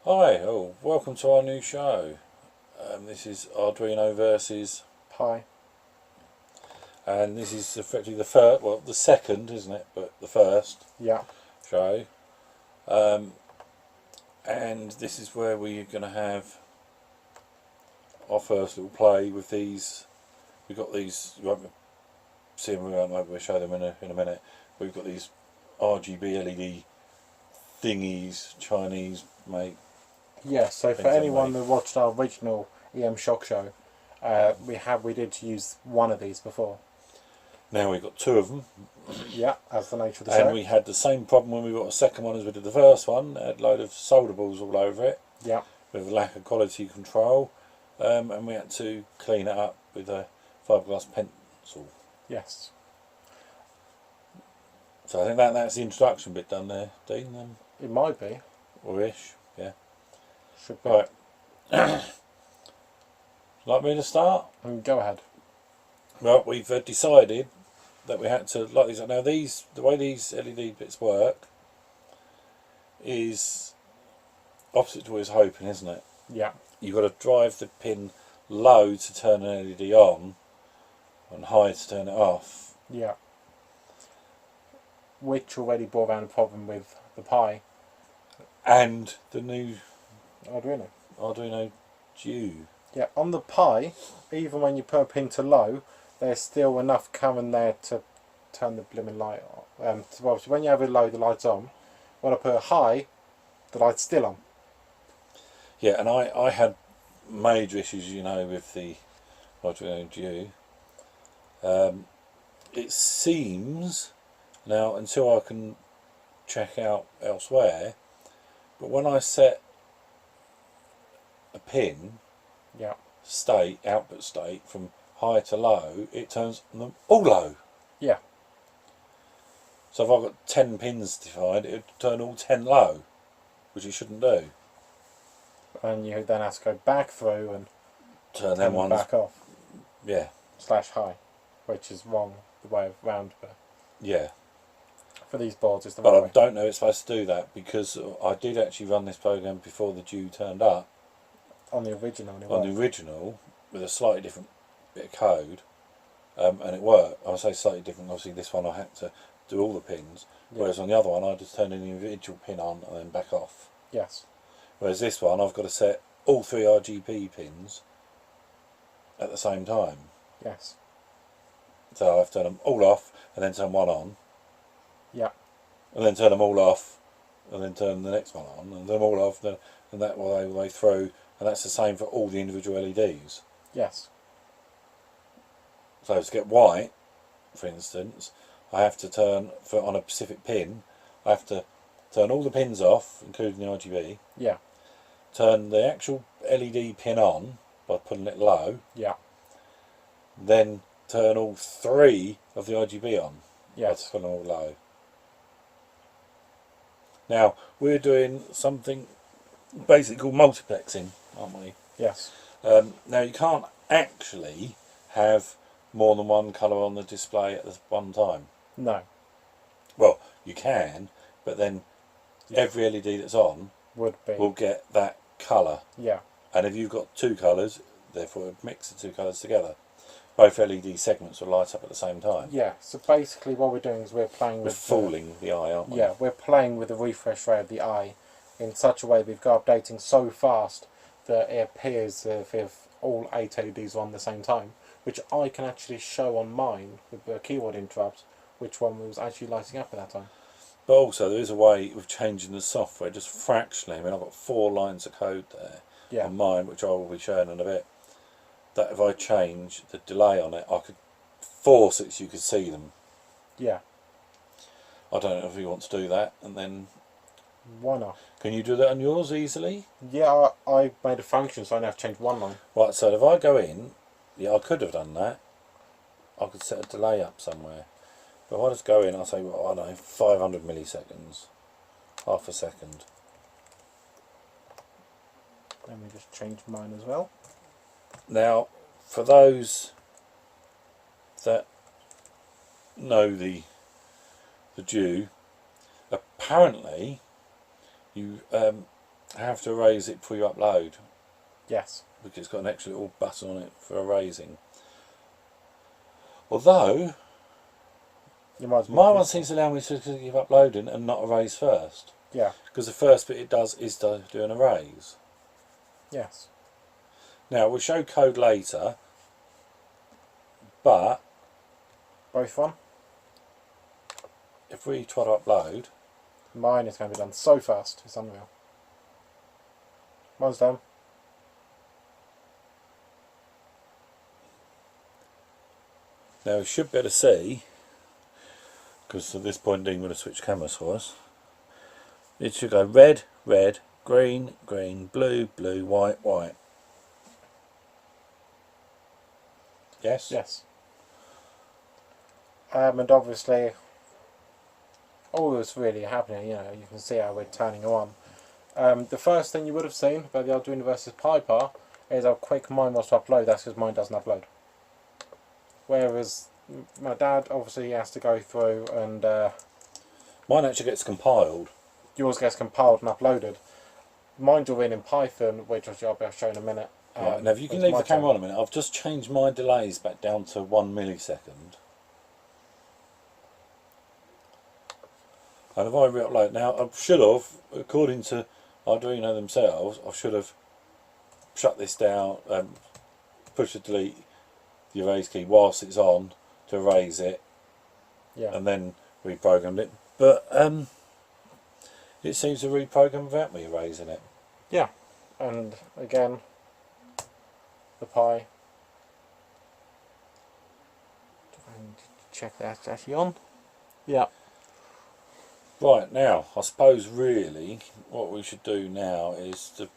Hi, welcome to our new show. This is Arduino versus, Pi. and this is effectively the first, well, the second, isn't it? But the first Yeah. show. And this is where we're going to have our first little play with these. We've got these, you won't see them, we'll show them in a minute. We've got these RGB LED thingies, Chinese made. Yeah, so for Things anyone anyway. that watched our original EM Shock Show, we did use one of these before. Now we've got two of them. Yeah, as the nature of the And show. we had the same problem when we got a second one as we did the first one. It had a load of solder balls all over it Yeah. with lack of quality control, and we had to clean it up with a fiberglass pencil. Yes. So I think that's the introduction bit done there, Dean, It might be. or ish, yeah. Should be. Right. Like me to start? Go ahead. Well, we've decided that we had to like these. Now the way these LED bits work is opposite to what I was hoping, isn't it? Yeah. You've got to drive the pin low to turn an LED on and high to turn it off. Yeah. Which already brought around a problem with the Pi. And the new Arduino. Due. Yeah, on the Pi, even when you put a pin to low, there's still enough current there to turn the blimmin' light on. So when you have it low, the light's on. When I put it high, the light's still on. Yeah, and I had major issues, with the Arduino Due. It seems, now until I can check out elsewhere, but when I set a pin Yeah. output state from high to low, it turns them all low. Yeah. So if I've got 10 pins defined, it would turn all 10 low, which it shouldn't do. And you then have to go back through and Turn turn them them ones, back off. yeah, /high, which is wrong the way around, but yeah. for these boards it's the But right I way. don't know it's supposed to do that because I did actually run this program before the Due turned up On the original on the original with a slightly different bit of code, and it worked. I would say slightly different. Obviously, this one I had to do all the pins, whereas on the other one I just turned an individual pin on and then back off. Yes. Whereas this one I've got to set all 3 RGB pins at the same time. Yes. So I've turned them all off and then turn one on. Yeah. And then turn them all off and then turn the next one on and turn them all off and that way through, and that's the same for all the individual LEDs. Yes. So to get white, for instance, I have to turn, on a specific pin, I have to turn all the pins off, including the RGB, Yeah. turn the actual LED pin on by putting it low, Yeah. then turn all 3 of the RGB on by Yes. putting them all low. Now, we're doing something basically called multiplexing, aren't we? Yes. Now, you can't actually have more than one colour on the display at one time. No. Well, you can, but then every LED that's on Would be. will get that colour. Yeah. And if you've got 2 colours, therefore it mix the 2 colours together. Both LED segments will light up at the same time. Yeah. So basically, what we're doing is we're playing We're with fooling the eye, aren't we? Yeah, we're playing with the refresh rate of the eye in such a way we've got updating so fast that it appears as if all 8 LEDs are on the same time, which I can actually show on mine with the keyboard interrupts which one was actually lighting up at that time. But also there is a way of changing the software just fractionally. I mean, I've got 4 lines of code there on mine, which I will be showing in a bit, that if I change the delay on it, I could force it so you could see them. Yeah. I don't know if you want to do that, and then Why not? can you do that on yours easily? Yeah, I made a function so I only have to change one line. Right, so if I go in, I could have done that. I could set a delay up somewhere. But if I just go in, I'll say, well, I don't know, 500 milliseconds, half a second. Let me just change mine as well. Now, for those that know the Due, apparently you have to erase it before you upload, Yes. because it's got an extra little button on it for erasing. Although You might as well my keep one it. seems to allow me to keep uploading and not erase first, Yeah. because the first bit it does is to do an erase. Yes. Now we'll show code later, but Both one. if we try to upload, Mine is going to be done so fast. It's unreal. Mine's done. now we should be able to see, because at this point Dean would have switched cameras for us. It should go red, red, green, green, blue, blue, white, white. Yes? Yes. And obviously, all that's really happening, you know, you can see how we're turning them on. The first thing you would have seen about the Arduino versus Piper is how quick mine was to upload. That's because mine doesn't upload. Whereas my dad, obviously, has to go through and Mine actually gets compiled. yours gets compiled and uploaded. Mine's all in Python, which I'll be showing in a minute. Right, now if you can it's leave my the camera turn. on a minute, I've just changed my delays back down to 1 millisecond. And if I re-upload now, I should have, according to Arduino themselves, I should have shut this down, push the delete, the erase key whilst it's on to erase it, Yeah. and then reprogrammed it. But it seems to reprogram without me erasing it. Yeah. And again, the Pi. And check that's actually on. Yeah. Right, now, I suppose really what we should do now is to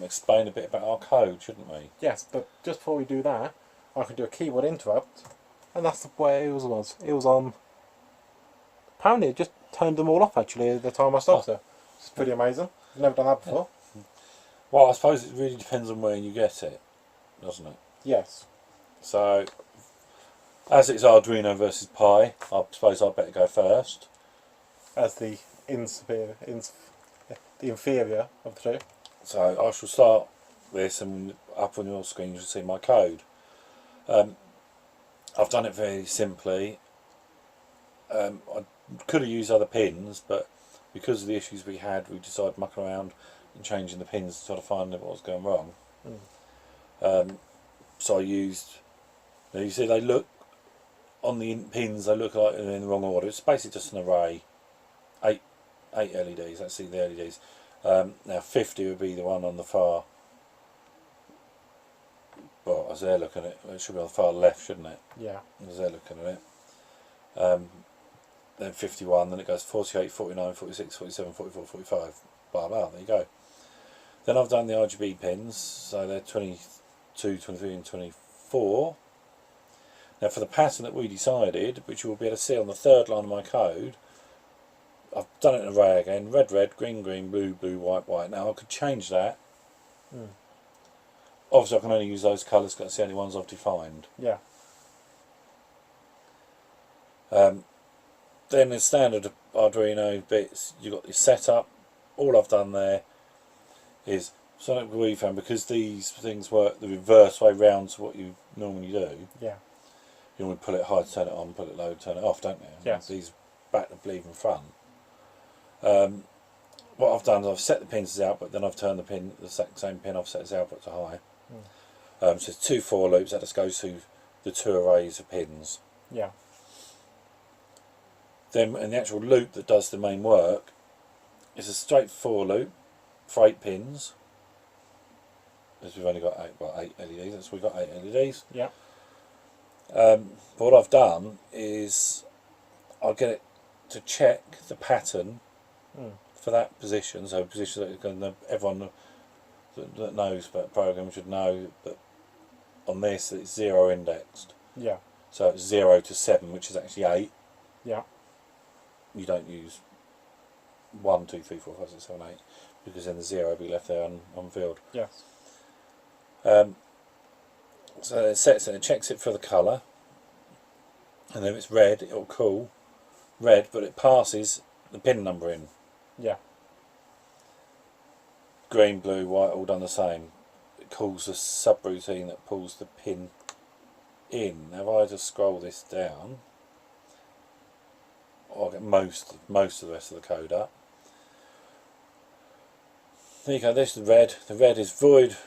explain a bit about our code, shouldn't we? Yes, but just before we do that, I can do a keyboard interrupt, and that's the way it was. It was on. Apparently, it just turned them all off actually at the time I stopped it. It's pretty amazing. I've never done that before. Well, I suppose it really depends on where you get it, doesn't it? Yes. So, as it's Arduino versus Pi, I suppose I'd better go first. As the the inferior of the two. So I shall start this, and up on your screen you'll see my code. I've done it very simply. I could have used other pins, but because of the issues we had, we decided mucking around and changing the pins to try to find what was going wrong. So I used, now you see they look, on the pins they look like they're in the wrong order. It's basically just an array, eight LEDs, let's see the LEDs. Now 50 would be the one on the far, well, as they're looking at it, it should be on the far left, shouldn't it? Yeah. As they're looking at it. Then 51, then it goes 48, 49, 46, 47, 44, 45, blah blah, there you go. Then I've done the RGB pins, so they're 22, 23 and 24. Now for the pattern that we decided, which you will be able to see on the third line of my code, I've done it in an array again, red, red, green, green, blue, blue, white, white. Now I could change that. Obviously I can only use those colours because that's the only ones I've defined. Yeah. Then the standard Arduino bits, you've got your setup. All I've done there is something we found, because these things work the reverse way round to what you normally do. Yeah. You normally pull it high to turn it on, pull it low to turn it off, don't you? Yes. These back to bleed in front. What I've done is I've set the pins as output, then I've turned the same pin I've set as output to high. So it's 2 for loops, that just goes through the 2 arrays of pins. Yeah. Then in the actual loop that does the main work, it's a straight for loop for 8 pins. Because we've only got 8 LEDs, that's we've got 8 LEDs. Yeah. What I've done is I'll get it to check the pattern for that position, so position that everyone that knows about programming should know that on this it's 0 indexed. Yeah. So it's 0 to 7, which is actually 8. Yeah. You don't use 1, 2, 3, 4, 5, 6, 7, 8, because then the 0 will be left there unfilled. Yes. So it sets it, it checks it for the colour, and if it's red it'll call red, but it passes the pin number in. Yeah. green, blue, white, all done the same. It calls a subroutine that pulls the pin in. Now if I just scroll this down, I'll get most of the rest of the code up. There you go, there's the red. The red is void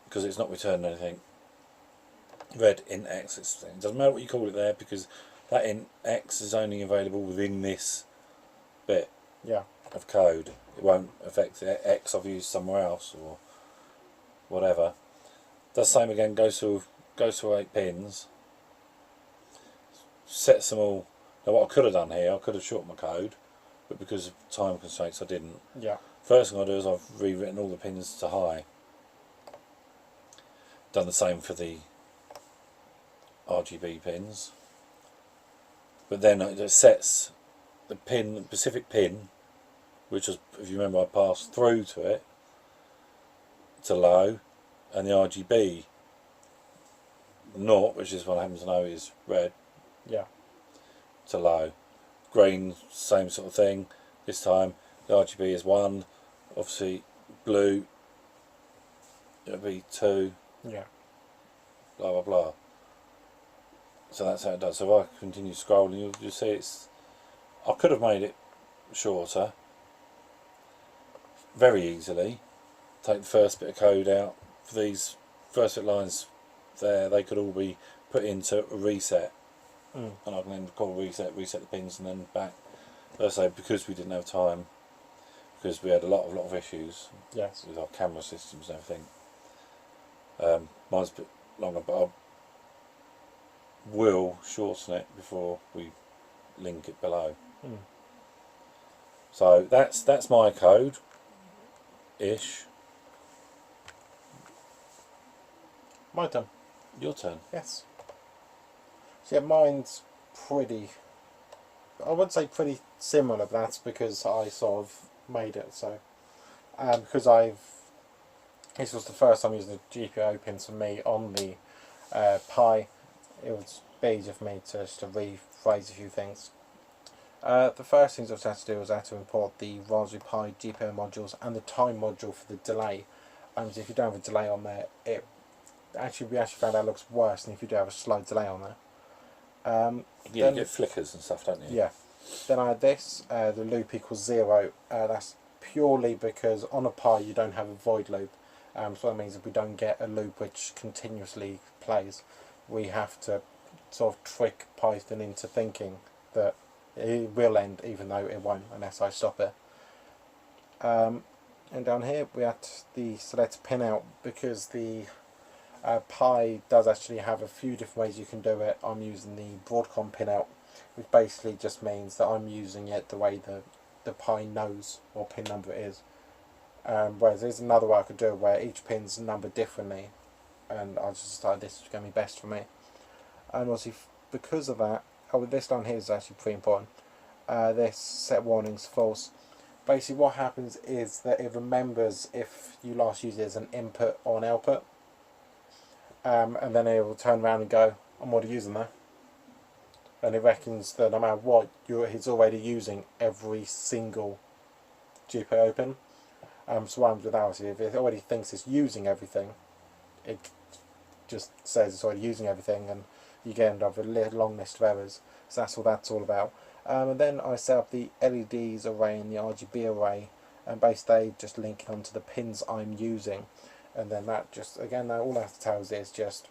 because it's not returning anything. Red int X, it doesn't matter what you call it there because that int X is only available within this bit of code. It won't affect the X I've used somewhere else or whatever. Does the same again, goes to 8 pins, sets them all. Now what I could have done here, I could have shortened my code, but because of time constraints I didn't. First thing I do is I've rewritten all the pins to high. Done the same for the RGB pins. But then it sets the pin, the specific pin, which was, if you remember, I passed through to it, to low, and the RGB naught, which is what I happen to know is red, to low. Green, same sort of thing. This time the RGB is 1. Obviously blue, it'll be 2. Blah blah blah. So that's how it does. So if I continue scrolling, you'll see it's. I could have made it shorter very easily. Take the first bit of code out. For these first bit lines there, they could all be put into a reset. And I can then call reset the pins and then back. As I say, because we didn't have time, because we had a lot of issues with our camera systems and everything. Mine's a bit longer, but I will shorten it before we link it below. So that's my code ish. My turn. Your turn. Yes. So yeah, mine's pretty. I would say pretty similar, but that's because I sort of made it. So because this was the first time using the GPIO pins for me on the Pi. It was easy for me to rephrase a few things. The first things I had to do was I had to import the Raspberry Pi GPIO modules and the time module for the delay. So if you don't have a delay on there, we actually found out it looks worse than if you do have a slow delay on there. You get flickers and stuff, don't you? Yeah. Then I had this, the loop equals 0. That's purely because on a Pi you don't have a void loop. So that means if we don't get a loop which continuously plays, we have to sort of trick Python into thinking that it will end even though it won't unless I stop it. And down here we had the select pin out because the Pi does actually have a few different ways you can do it. I'm using the Broadcom pin out, which basically just means that I'm using it the way the Pi knows what pin number it is. Whereas there's another way I could do it where each pin's numbered differently, and I just decided this is going to be best for me. And obviously because of that, this down here is actually pretty important. This set warnings false. Basically what happens is that it remembers if you last used it as an input or an output. And then it will turn around and go, I'm already using that. And it reckons that no matter what, it's already using every single GPIO pin. So what happens with ours, if it already thinks it's using everything, it just says it's already using everything, and you get up with a long list of errors. So that's what that's all about. And then I set up the LEDs array and the RGB array, and basically they just link it onto the pins I'm using. And then that just, again, all that tells is just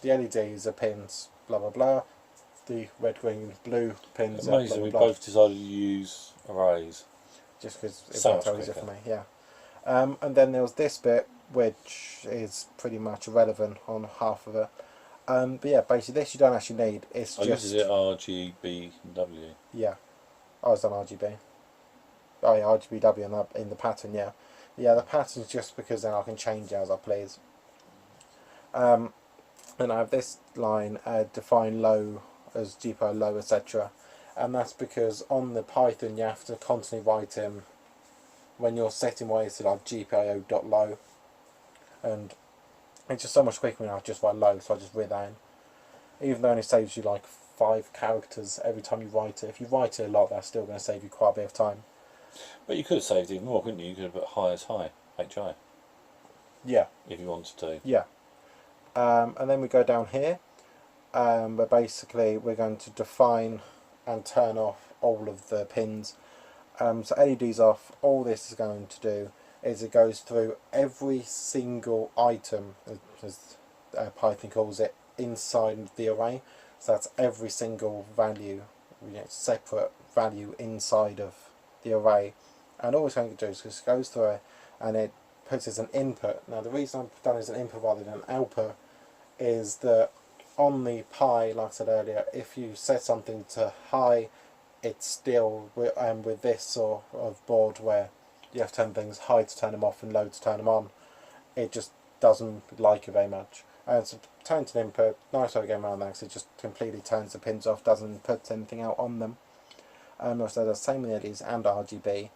the LEDs are pins, blah blah blah, the red, green, blue pins are Amazing, blah, we blah, blah. both decided to use arrays. Just because it So went much easier for quicker. me, yeah. And then there was this bit, which is pretty much irrelevant on half of it. But yeah, basically this you don't actually need, it's I just... used it RGBW. Yeah, I was on RGB. Oh yeah, RGBW in the pattern, yeah. Yeah, the pattern's just because then I can change it as I please. And I have this line, define low as GPIO low, etc. And that's because on the Python you have to constantly write in when you're setting ways to like GPIO.low, and it's just so much quicker when I just write low, so I just read that in. Even though it only saves you like 5 characters every time you write it. If you write it a lot, that's still going to save you quite a bit of time. But you could have saved even more, couldn't you? You could have put high as high, HI, Yeah, if you wanted to. yeah. And then we go down here, where basically we're going to define and turn off all of the pins. So LEDs off, all this is going to do is it goes through every single item, as Python calls it, inside the array. So that's every single value, separate value inside of the array. And all it's going to do is just goes through it and it puts it as an input. Now the reason I've done it as an input rather than an output is that on the Pi, like I said earlier, if you set something to high, it's still with this sort of board where you have to turn things high to turn them off and low to turn them on, it just doesn't like it very much. And so turn to an input, nice way of getting around that because it just completely turns the pins off, doesn't put anything out on them. Also the same with LEDs and RGB.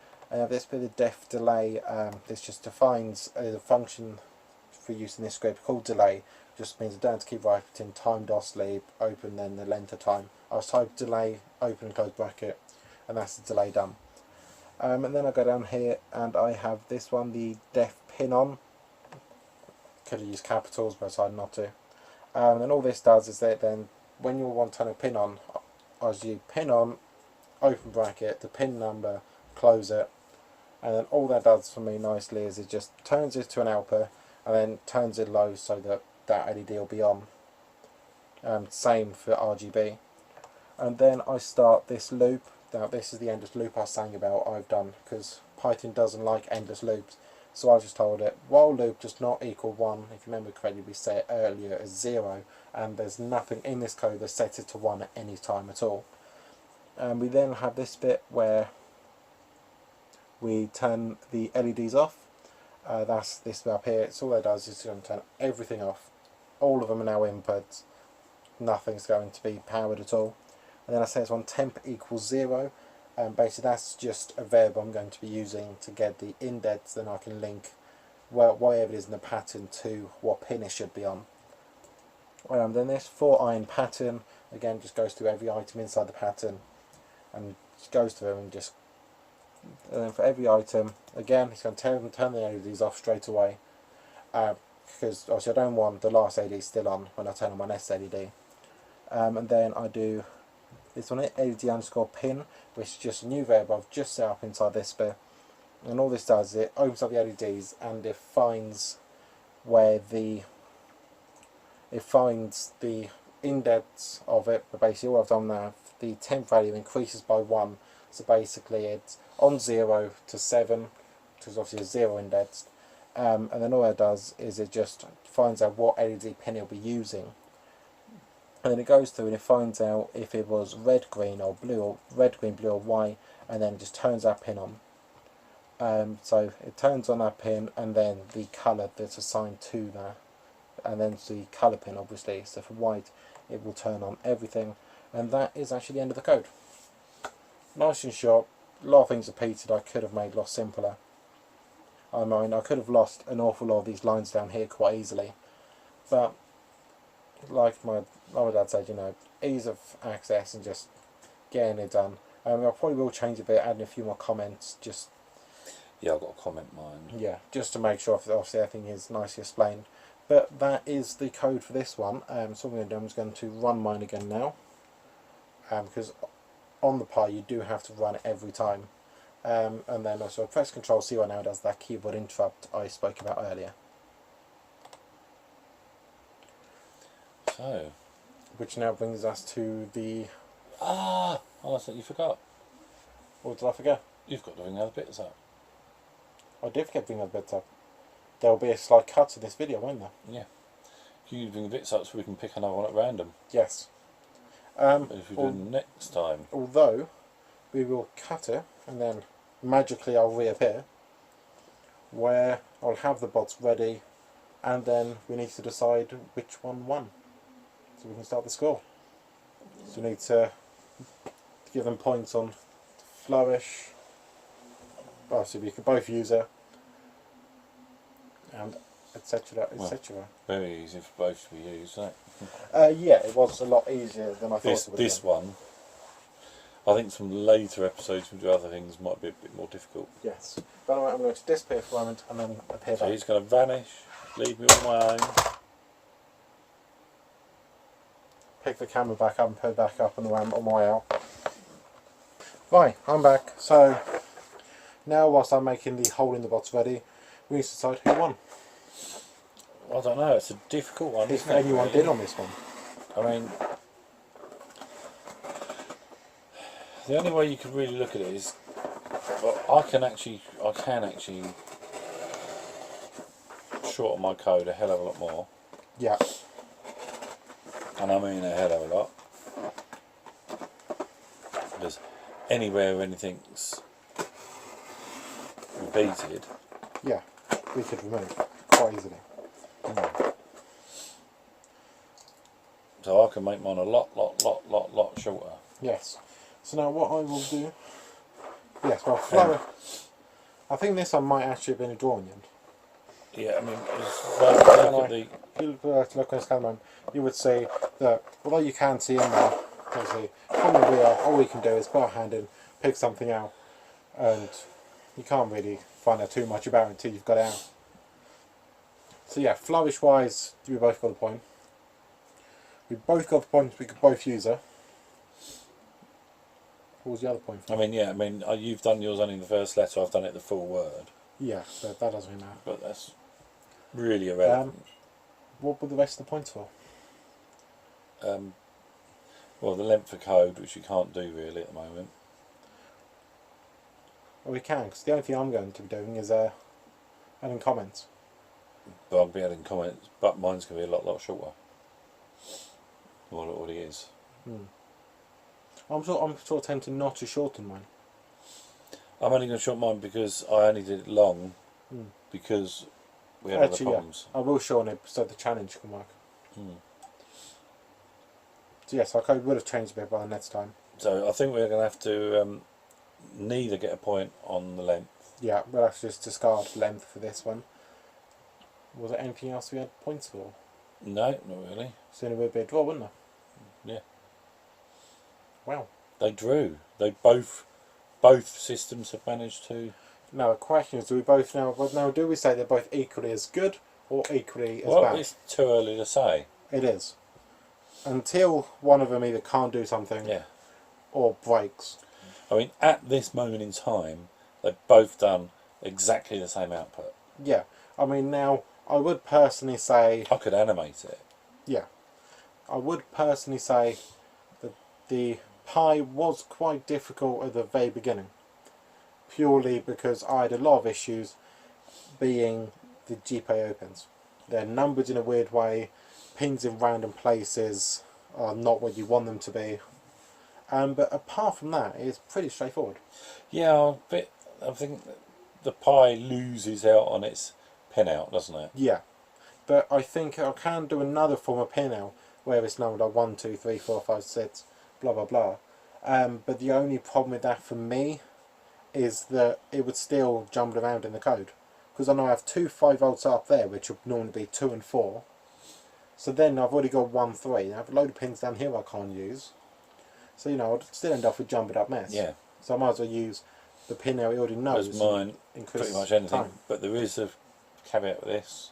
This bit of def delay, this just defines a function for use in this script called delay. Just means I don't have to keep writing time dot sleep open then the length of time. I was type delay open and close bracket, and that's the delay done. And then I go down here and I have this one, the def pin on. Could have used capitals but I decided not to. And all this does is that then when you want to turn a pin on, as you pin on, open bracket, the pin number, close it, and then all that does for me nicely is it just turns it to an output and then turns it low so that that LED will be on. Same for RGB. And then I start this loop. Now this is the endless loop I was saying about I've done, because Python doesn't like endless loops. So I just told it while loop does not equal 1, if you remember correctly we said it earlier as 0, and there's nothing in this code that sets it to 1 at any time at all. And we then have this bit where we turn the LEDs off. That's this bit up here. It's all that does is going to turn everything off. All of them are now inputs. Nothing's going to be powered at all. And then I say it's on temp equals 0. Basically that's just a variable I'm going to be using to get the indents, then I can link whatever it is in the pattern to what pin it should be on. Then this 4-iron pattern, again just goes through every item inside the pattern and just goes through and just, and then for every item, again it's going to turn the LEDs off straight away, because obviously I don't want the last LED still on when I turn on my next LED. And then I do this one, LED underscore pin, which is just a new variable I've just set up inside this bit. And all this does is it opens up the LEDs and it finds where the indents of it. But basically all I've done now, the temp value increases by 1. So basically it's on 0 to 7, which is obviously a 0 indexed. And then all it does is it just finds out what LED pin it'll be using. And then it goes through and it finds out if it was red, green or blue, or red, green, blue or white, and then it just turns that pin on. So it turns on that pin and then the colour that's assigned to that, and then the colour pin obviously. So for white it will turn on everything, and that is actually the end of the code. Nice and short, a lot of things repeated. I could have made a lot simpler. I mean, I could have lost an awful lot of these lines down here quite easily, but like my dad said, you know, ease of access and just getting it done. I probably will change a bit, adding a few more comments, just Yeah, I've got to comment mine. yeah, just to make sure obviously everything is nicely explained. But that is the code for this one. So what I'm going to do, I'm just going to run mine again now, because on the Pi you do have to run it every time. And then also press Ctrl C right now, it does that keyboard interrupt I spoke about earlier. So, Which now brings us to the... oh, I thought you forgot. What did I forget? You've got to bring the other bits up. I did forget to bring other bits up. There will be a slight cut to this video, won't there? Yeah. Can you bring the bits up so we can pick another one at random? Yes. If we do next time. Although, we will cut it, and then magically I'll reappear, where I'll have the bots ready, and then we need to decide which one won. So we can start the score. So we need to give them points on Flourish. Well, so we can both use it, and etc. etc. Very easy for both to be used, isn't it? Yeah, it was a lot easier than I thought it would This be. one, I think some later episodes we do other things might be a bit more difficult. Yes. But anyway, I'm going to disappear for a moment and then appear So back. he's going to vanish, leave me on my own. Pick the camera back up and put it back up on my way out. Right, I'm back. So now, whilst I'm making the hole in the box ready, we need to decide who won. I don't know, it's a difficult one. If Isn't it, anyone really? did on this one. I mean, the only way you could really look at it is, well, I can actually shorten my code a hell of a lot more, Yeah. and I mean a hell of a lot. Because anywhere anything's repeated, Yeah. We could remove quite easily. so I can make mine a lot shorter. Yes. So now what I will do... Yes, well, flower... I think this one might actually have been a draw in the end. Yeah, I mean, look at the. If you look on this camera, you would see that although you can see in there, obviously, from the rear, all we can do is put our hand in, pick something out, and you can't really find out too much about it until you've got it out. So yeah, flourish wise, we both got the point. We both got the points, we could both use her. What was the other point? I mean, yeah, I mean, you've done yours only in the first letter, I've done it the full word. Yeah, that doesn't really matter. But that's really irrelevant. What were the rest of the points for? Well, the length of code, which you can't do really at the moment. Well, we can, because the only thing I'm going to be doing is adding comments. But I'll be adding comments, but mine's going to be a lot shorter. What it already is. I'm sort of tempted not to shorten mine. I'm only going to shorten mine because I only did it long, because we had other problems. Yeah, I will shorten it so the challenge can work. So yes, our code would have changed a bit by the next time. So I think we're going to have to neither get a point on the length. Yeah, we'll have to just discard length for this one. Was there anything else we had points for? No, not really. So it would be a draw, wouldn't it? Yeah. Wow. They drew. They both systems have managed to. Now the question is, do we both now do we say they're both equally as good or equally as Well, bad? it's too early to say. It is. Until one of them either can't do something or breaks. I mean, at this moment in time, they've both done exactly the same output. Yeah. I mean, now, I would personally say... I could animate it. Yeah. I would personally say that the Pi was quite difficult at the very beginning. Purely because I had a lot of issues being the GPIO pins. They're numbered in a weird way. Pins in random places are not what you want them to be. But apart from that, it's pretty straightforward. Yeah, I think the Pi loses out on its pinout, doesn't it? Yeah. But I think I can do another form of pinout where it's numbered like 1, 2, 3, 4, 5, 6, blah blah blah. But the only problem with that for me is that it would still jumble around in the code. Because I know I have two 5 volts up there, which would normally be 2 and 4. So then I've already got 1, 3. I have a load of pins down here I can't use. So, you know, I'd still end up with jumbled up mess. Yeah. So I might as well use the pin that we already know. As mine, pretty much anything. Time. But there is a caveat with this.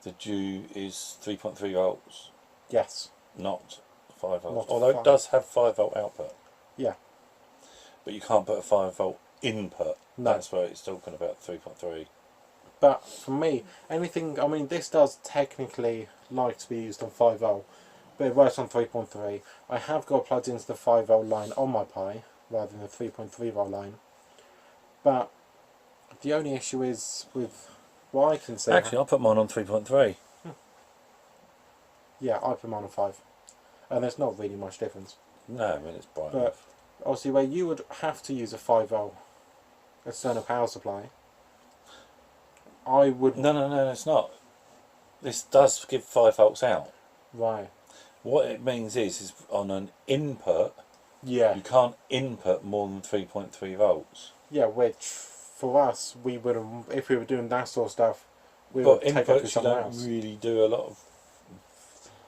The due is 3.3 volts. Yes. Not 5 volts. Not Although 5. it does have 5 volt output. Yeah. But you can't put a 5 volt input. No. That's where it's talking about 3.3. But for me, anything, I mean, this does technically like to be used on 5 volt, but it works on 3.3. I have got plugged into the 5 volt line on my Pi, rather than the 3.3 volt line. But the only issue is with what I can see. Actually, I'll put mine on 3.3. Yeah, I put mine on 5. And there's not really much difference. No, I mean, it's bright But enough. obviously, where you would have to use a 5 volt external power supply, I would. No, it's not. This does give 5 volts out. Right. What it means is on an input, Yeah. you can't input more than 3.3 volts. Yeah, which for us, we would have, if we were doing that sort of stuff, we But would take it to inputs, you somewhere don't else. really do a lot of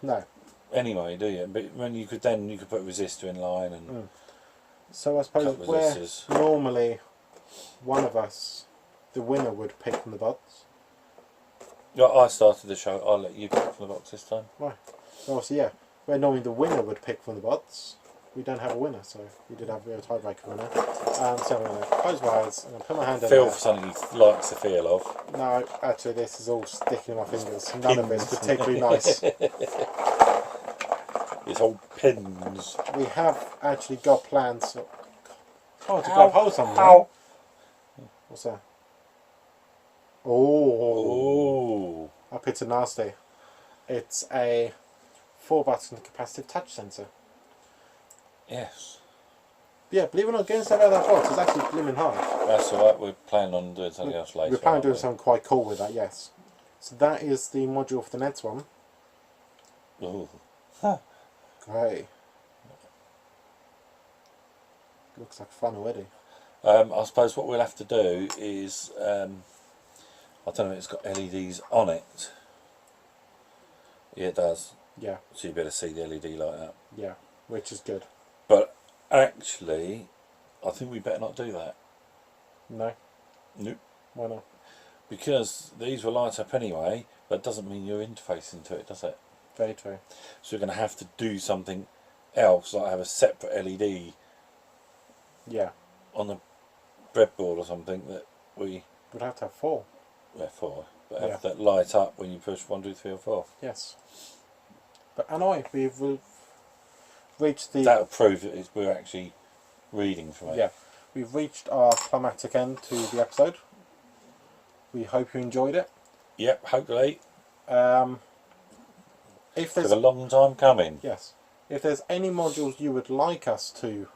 No. anyway, do you? But when you could put a resistor in line and So I suppose couple of where resistors. normally one of us, the winner, would pick from the box. Yeah, I started the show. I'll let you pick from the box this time. Right. So obviously, yeah, where normally the winner would pick from the box, we don't have a winner, so we did have a tiebreaker winner. So I'm going to close my eyes and I'll put my hand in Feel there. for something he likes the feel of. No, actually this is all sticking in my fingers. None of it's particularly nice. It's all pins. We have actually got plans. Oh, to Ow, grab hold of something. ow. What's that? Oh, Ooh. up it's a nasty. It's a 4-button capacitive touch sensor. Yes. Yeah, believe it or not, getting stuff out of that box is actually blooming hard. That's alright, we're planning on doing something else later. We're planning on aren't doing we? something quite cool with that, yes. So that is the module for the next one. Ooh. Great. Looks like fun already. I suppose what we'll have to do is, I don't know if it's got LEDs on it. Yeah, it does. Yeah, So you better see the LED light up. yeah, which is good. But actually, I think we better not do that. No? Nope. Why not? Because these will light up anyway, but it doesn't mean you're interfacing to it, does it? Very true. So we're going to have to do something else, like have a separate LED Yeah, on the breadboard or something that we, we'd have to have 4. therefore, but Yeah. have that light up when you push 1, 2, 3 or 4. Yes. But annoying, we've reached the... That'll prove that we're actually reading from it. Yeah, we've reached our climactic end to the episode. We hope you enjoyed it. Yep, hopefully. If Took there's a long time coming. Yes. If there's any modules you would like us to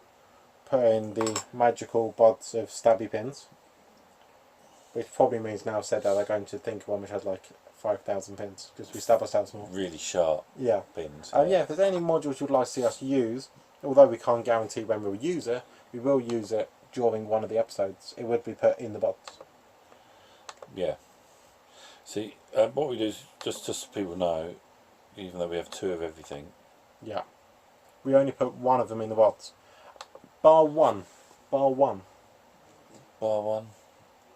put in the magical bods of stabby pins, which probably means now said that they're going to think of one which has like 5,000 pins, because we stab ourselves more. Really sharp Yeah. pins. Yeah, if there's any modules you'd like to see us use, although we can't guarantee when we'll use it, we will use it during one of the episodes. It would be put in the box. Yeah. See, what we do is, just so people know, even though we have 2 of everything. Yeah. We only put one of them in the box. Bar one. Bar one. Bar one.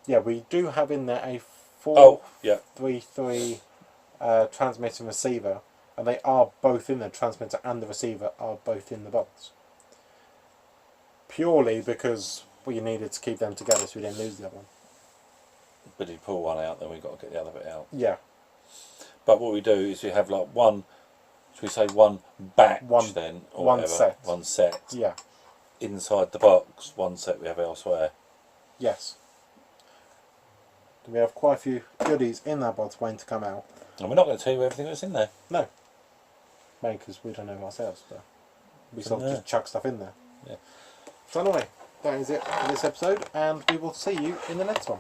Yeah, we do have in there a Oh, yeah. 433 transmitter and receiver, and they are both in the transmitter and the receiver are both in the box. Purely because we needed to keep them together so we didn't lose the other one. But if you pull one out, then we've got to get the other bit out. Yeah. But what we do is we have like one, should we say one batch then? Or one whatever, set. One set. Yeah. Inside the box, one set we have elsewhere. Yes. We have quite a few goodies in that box waiting to come out. And we're not going to tell you everything that's in there. No. Maybe because we don't know ourselves, but we sort of just chuck stuff in there. Yeah. So anyway, that is it for this episode, and we will see you in the next one.